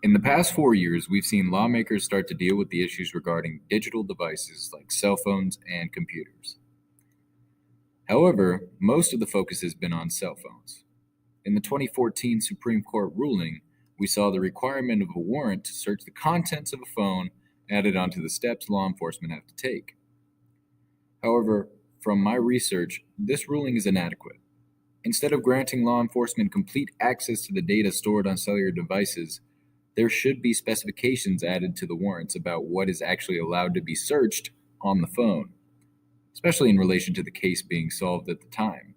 In the past 4 years, we've seen lawmakers start to deal with the issues regarding digital devices like cell phones and computers. However, most of the focus has been on cell phones. In the 2014 Supreme Court ruling, we saw the requirement of a warrant to search the contents of a phone added onto the steps law enforcement have to take. However, from my research, this ruling is inadequate. Instead of granting law enforcement complete access to the data stored on cellular devices, there should be specifications added to the warrants about what is actually allowed to be searched on the phone, especially in relation to the case being solved at the time.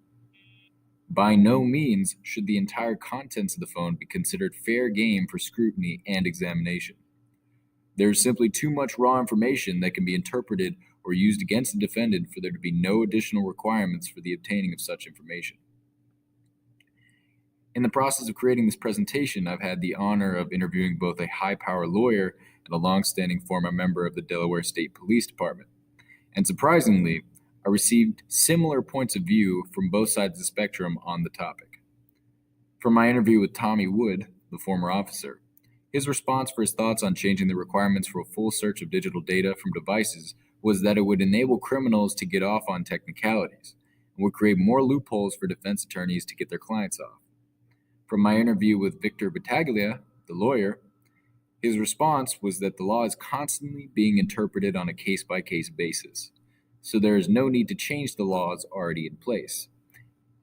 By no means should the entire contents of the phone be considered fair game for scrutiny and examination. There is simply too much raw information that can be interpreted or used against the defendant for there to be no additional requirements for the obtaining of such information. In the process of creating this presentation, I've had the honor of interviewing both a high-power lawyer and a long-standing former member of the Delaware State Police Department. And surprisingly, I received similar points of view from both sides of the spectrum on the topic. From my interview with Tommy Wood, the former officer, his response for his thoughts on changing the requirements for a full search of digital data from devices was that it would enable criminals to get off on technicalities and would create more loopholes for defense attorneys to get their clients off. From my interview with Victor Battaglia, the lawyer, his response was that the law is constantly being interpreted on a case-by-case basis, so there is no need to change the laws already in place.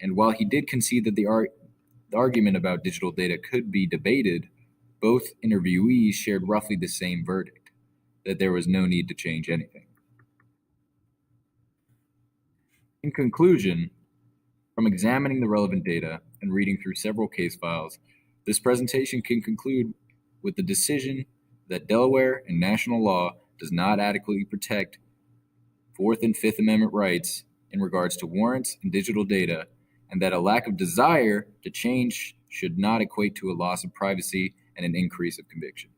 And while he did concede that the argument about digital data could be debated, both interviewees shared roughly the same verdict, that there was no need to change anything. In conclusion, from examining the relevant data and reading through several case files, this presentation can conclude with the decision that Delaware and national law does not adequately protect Fourth and Fifth Amendment rights in regards to warrants and digital data, and that a lack of desire to change should not equate to a loss of privacy and an increase of conviction.